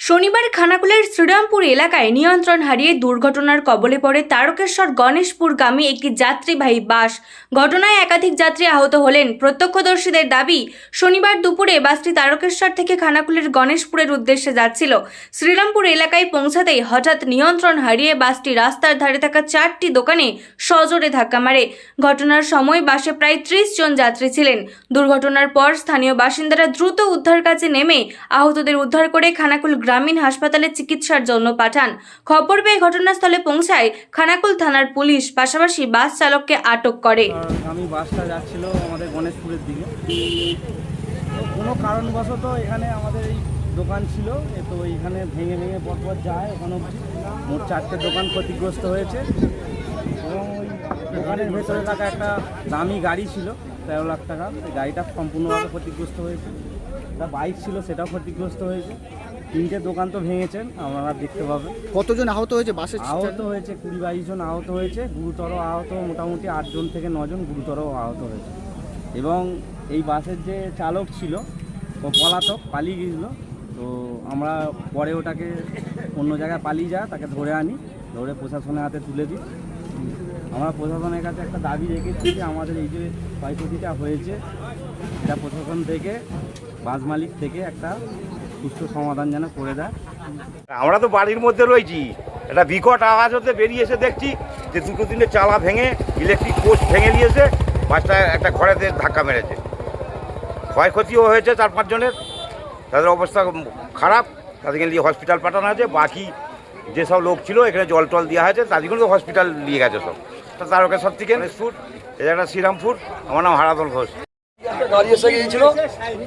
শনিবার খানাকুলের শ্রীরামপুর এলাকায় নিয়ন্ত্রণ হারিয়ে দুর্ঘটনার কবলে পড়ে তারকেশ্বর গণেশপুরগামী একটি যাত্রীবাহী বাস। ঘটনায় একাধিক যাত্রী আহত হলেন। প্রত্যক্ষদর্শীদের দাবি, শনিবার দুপুরে বাসটি তারকেশ্বর থেকে খানাকুলের গণেশপুরের উদ্দেশ্যে যাচ্ছিল। শ্রীরামপুর এলাকায় পৌঁছাতেই হঠাৎ নিয়ন্ত্রণ হারিয়ে বাসটি রাস্তার ধারে থাকা 4টি দোকানে সজোরে ধাক্কা মারে। ঘটনার সময় বাসে প্রায় 30 জন যাত্রী ছিলেন। দুর্ঘটনার পর স্থানীয় বাসিন্দারা দ্রুত উদ্ধার কাজে নেমে আহতদের উদ্ধার করে খানাকুল গ্রামীণ হাসপাতালে চিকিৎসার জন্য পাঠান। খবর পেয়ে ঘটনাস্থলে পৌঁছায় খানাকুল থানার পুলিশ, পাশাপাশি বাস চালককে আটক করে। আমি বাসটা যাচ্ছিল আমাদের গণেশপুরের দিকে, কোনো কারণবশত এখানে আমাদের এই দোকান ছিল, তো এইখানে ভেঙে ভেঙে পরপর যায়। ওখানে মোট 4টে দোকান ক্ষতিগ্রস্ত হয়েছে এবং ওই দোকানের ভেতরে থাকা একটা দামি গাড়ি ছিল 13 লাখ টাকা, এই গাড়িটা সম্পূর্ণভাবে ক্ষতিগ্রস্ত হয়েছে। একটা বাইক ছিল, সেটাও ক্ষতিগ্রস্ত হয়েছে। 3টে দোকান তো ভেঙেছেন, আপনারা দেখতে পাবেন। কতজন আহত হয়েছে? বাসে আহত হয়েছে 20-22 জন আহত হয়েছে। গুরুতর আহত মোটামুটি 8 জন থেকে 9 জন গুরুতর আহত হয়েছে। এবং এই বাসের যে চালক ছিল ও পলাতক, পালিয়ে গিয়েছিল। তো আমরা পরে ওটাকে অন্য জায়গায় পালিয়ে যায়, তাকে ধরে আনি, ধরে প্রশাসনের হাতে তুলে দিই। আমরা প্রশাসনের কাছে একটা দাবি রেখেছি যে আমাদের এই যে ক্ষয়ক্ষতিটা হয়েছে, এটা প্রশাসন থেকে, বাস মালিক থেকে একটা সুষ্ঠু সমাধান যেন করে দেয়। আমরা তো বাড়ির মধ্যে রয়েছি, একটা বিকট আওয়াজ হতে বেরিয়ে এসে দেখছি যে 2-3টে চালা ভেঙে, ইলেকট্রিক পোস্ট ভেঙে দিয়েছে, বাসটা একটা ঘরেতে ধাক্কা মেরেছে। ক্ষয়ক্ষতিও হয়েছে 4-5 জনের, তাদের অবস্থা খারাপ, তাদেরকে নিয়ে হসপিটাল পাঠানো হয়েছে। বাকি যেসব লোক ছিল এখানে জল টল দেওয়া হয়েছে, তাদেরকে তো হসপিটাল নিয়ে গেছে সব। তারকেশ্বর থেকে গণেশপুর, এটা একটা শ্রীরামপুর। আমার নাম হারাধন ঘোষ। একটা গাড়ি এসে গিয়েছিল,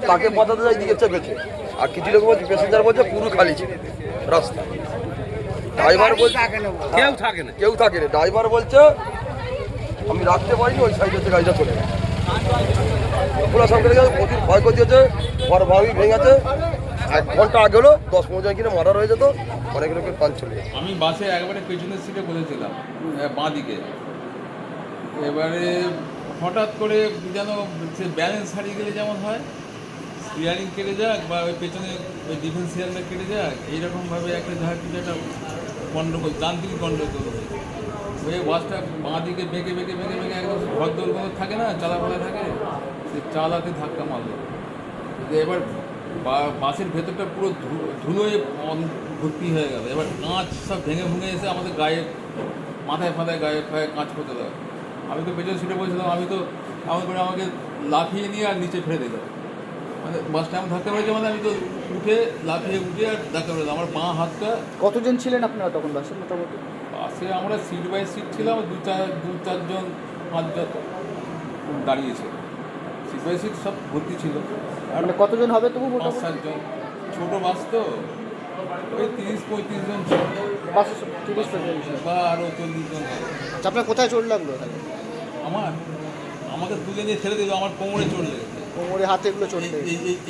তাকে পদাতে যাই দিকে চেপেছে, আর কিছু লোক বলছে, প্যাসেঞ্জার বলছে পুরো খালি ছিল রাস্তা। ড্রাইভার বলছে কেউ থাকে না। ড্রাইভার বলছে আমি রাখতে পারিনি, ওই সাইডে হচ্ছে গাড়িটা চলে গেছে। পুরো সব গেছে, প্রচুর ক্ষয়ক্ষতি হয়েছে, ঘর ভাবি ভেঙেছে। 1 ঘন্টা আগে হলো 10-15 জন কিনে মারা রয়ে যেত, অনেক লোকের প্রাণ চলে যেত। আমি বাসে একবারে পেছনের সিটে বসেছিলাম, বাঁ দিকে। এবারে হঠাৎ করে যেন সে ব্যালেন্স হারিয়ে গেলে যেমন হয়, স্টিয়ারিং কেটে যাক বা ওই পেছনে ওই ডিফেন্সিয়ালটা কেটে যাক, এইরকমভাবে একটা যাহা কিছু একটা গণ্ডগোল, যান্ত্রিক গণ্ডগোল ওই বাসটা বাঁ দিকে বেঁকে বেঁকে বেঁকে বেঁকে একদম ভদ্দর থাকে না, চালাফালা থাকে, সে চালাতে ধাক্কা মারলো। এবার বাসের ভেতরটা পুরো ধুলোয় ভর্তি হয়ে গেল। এবার কাঁচ সব ভেঙে ভুঙে এসে আমাদের গায়ে, মাথায় ফাথায় গায়ে ফায়ে কাঁচ পড়তে দেয়। আমি তো পেছনে সিটে বসেছিলাম, আমি তো এমন করে আমাকে লাফিয়ে নিয়ে আর নিচে ফেলে দিল। মানে বাসটা এমন ধাক্কা মেরেছে, মানে আমি তো লাফিয়ে উঠে আর ধাক্কা মেরে দিলাম। আমার বাঁ হাতটা। কতজন ছিলেন আপনারা তখন বাসে? মোটামুটি বাসে আমরা সিট বাই সিট ছিলাম, 2-4 জন 5 জন দাঁড়িয়েছে। সিট বাই সিট সব ভর্তি ছিল। আর কতজন হবে তবু? 5-7 জন। ছোটো বাস তো, ওই 30-35 জন ছিল। বাসে 30-35 জন বা আরও 40 জন। আচ্ছা, আপনার কোথায় চোট লাগলো? আমাকে তুলে নিয়ে ছেড়ে দিল, আমার কোমরে চোট লেগেছে, কোমরে, হাতে এগুলো চোট লেগেছে।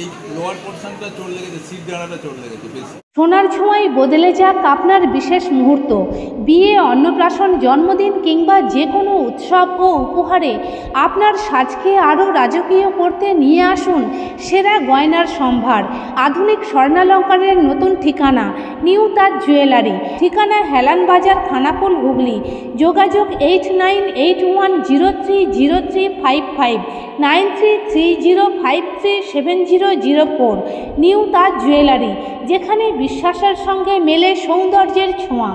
এই লোয়ার পোর্শনটা চোট লেগেছে, সিট ডানাটা চোট লেগেছে বেশি। সোনার ছোঁয়ায় বদলে যাক আপনার বিশেষ মুহূর্ত। বিয়ে, অন্নপ্রাশন, জন্মদিন কিংবা যে কোনো উৎসব ও উপহারে আপনার সাজকে আরও রাজকীয় করতে নিয়ে আসুন সেরা গয়নার সম্ভার। আধুনিক স্বর্ণালঙ্কারের নতুন ঠিকানা নিউ তাজ জুয়েলারি। ঠিকানা হেলান বাজার, খানাকুল, হুগলি। যোগাযোগ 8981030355, 9330537004। নিউ তাজ জুয়েলারি, যেখানে বিশ্বাসের সঙ্গে মেলে সৌন্দর্যের ছোঁয়া।